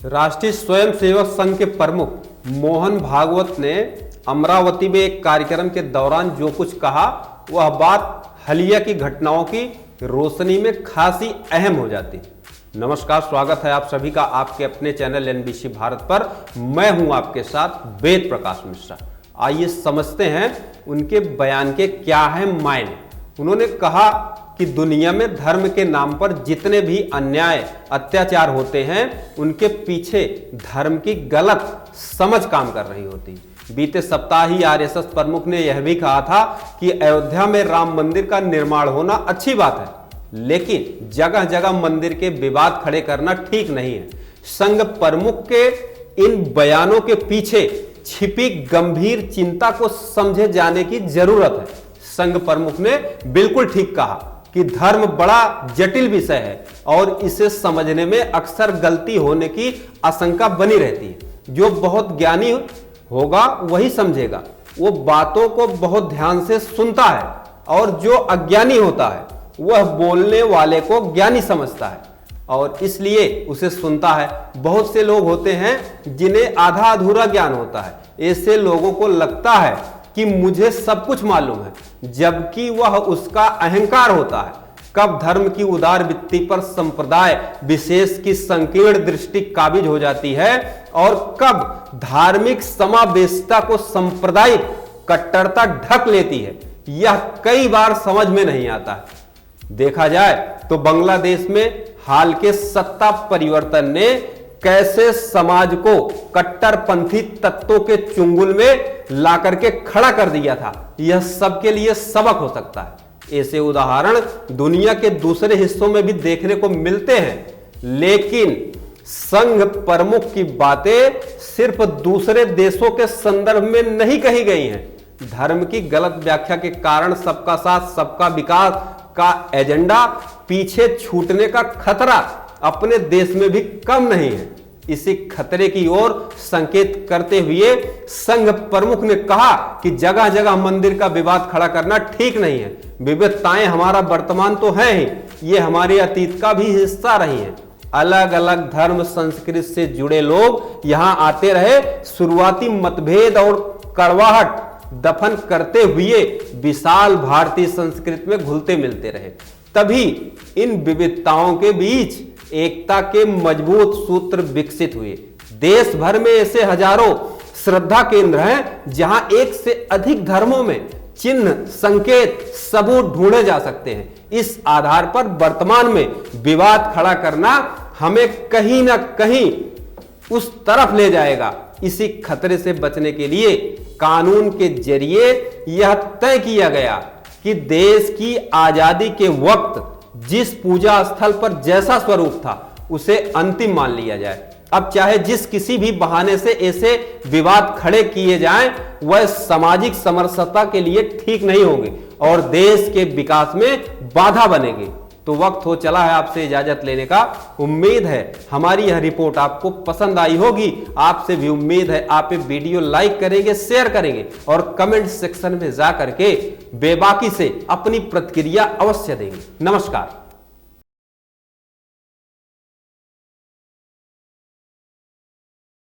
राष्ट्रीय स्वयंसेवक संघ के प्रमुख मोहन भागवत ने अमरावती में एक कार्यक्रम के दौरान जो कुछ कहा वह बात हालिया की घटनाओं की रोशनी में खासी अहम हो जाती। नमस्कार, स्वागत है आप सभी का आपके अपने चैनल एनबीसी भारत पर। मैं हूं आपके साथ वेद प्रकाश मिश्रा। आइए समझते हैं उनके बयान के क्या है मायने। उन्होंने कहा कि दुनिया में धर्म के नाम पर जितने भी अन्याय अत्याचार होते हैं उनके पीछे धर्म की गलत समझ काम कर रही होती। बीते सप्ताह ही आरएसएस प्रमुख ने यह भी कहा था कि अयोध्या में राम मंदिर का निर्माण होना अच्छी बात है, लेकिन जगह जगह मंदिर के विवाद खड़े करना ठीक नहीं है। संघ प्रमुख के इन बयानों के पीछे छिपी गंभीर चिंता को समझे जाने की जरूरत है। संघ प्रमुख ने बिल्कुल ठीक कहा कि धर्म बड़ा जटिल विषय है और इसे समझने में अक्सर गलती होने की आशंका बनी रहती है। जो बहुत ज्ञानी होगा वही समझेगा, वो बातों को बहुत ध्यान से सुनता है, और जो अज्ञानी होता है वह बोलने वाले को ज्ञानी समझता है और इसलिए उसे सुनता है। बहुत से लोग होते हैं जिन्हें आधा अधूरा ज्ञान होता है। ऐसे लोगों को लगता है कि मुझे सब कुछ मालूम है, जबकि वह उसका अहंकार होता है। कब धर्म की उदार वृत्ति पर संप्रदाय विशेष की संकीर्ण दृष्टि काबिज हो जाती है और कब धार्मिक समावेशिता को सांप्रदायिक कट्टरता ढक लेती है, यह कई बार समझ में नहीं आता है। देखा जाए तो बांग्लादेश में हाल के सत्ता परिवर्तन ने कैसे समाज को कट्टरपंथी तत्वों के चुंगल में ला करके खड़ा कर दिया था, यह सबके लिए सबक हो सकता है। ऐसे उदाहरण दुनिया के दूसरे हिस्सों में भी देखने को मिलते हैं, लेकिन संघ प्रमुख की बातें सिर्फ दूसरे देशों के संदर्भ में नहीं कही गई हैं। धर्म की गलत व्याख्या के कारण सबका साथ सबका विकास का एजेंडा पीछे छूटने का खतरा अपने देश में भी कम नहीं है। इसी खतरे की ओर संकेत करते हुए संघ प्रमुख ने कहा कि जगह जगह मंदिर का विवाद खड़ा करना ठीक नहीं है। विविधताएं हमारा वर्तमान तो है ही, ये हमारे अतीत का भी हिस्सा रही हैं। अलग अलग धर्म संस्कृति से जुड़े लोग यहां आते रहे, शुरुआती मतभेद और कड़वाहट दफन करते हुए विशाल भारतीय संस्कृति में घुलते मिलते रहे। तभी इन विविधताओं के बीच एकता के मजबूत सूत्र विकसित हुए। देश भर में ऐसे हजारों श्रद्धा केंद्र हैं जहां एक से अधिक धर्मों में चिन्ह, संकेत, सबूत ढूंढे जा सकते हैं। इस आधार पर वर्तमान में विवाद खड़ा करना हमें कहीं ना कहीं उस तरफ ले जाएगा। इसी खतरे से बचने के लिए कानून के जरिए यह तय किया गया कि देश की आजादी के वक्त जिस पूजा स्थल पर जैसा स्वरूप था उसे अंतिम मान लिया जाए। अब चाहे जिस किसी भी बहाने से ऐसे विवाद खड़े किए जाएं, वह सामाजिक समरसता के लिए ठीक नहीं होंगे और देश के विकास में बाधा बनेंगे। तो वक्त हो चला है आपसे इजाजत लेने का। उम्मीद है हमारी यह रिपोर्ट आपको पसंद आई होगी। आपसे भी उम्मीद है आप ये वीडियो लाइक करेंगे, शेयर करेंगे और कमेंट सेक्शन में जा करके बेबाकी से अपनी प्रतिक्रिया अवश्य देंगे। नमस्कार।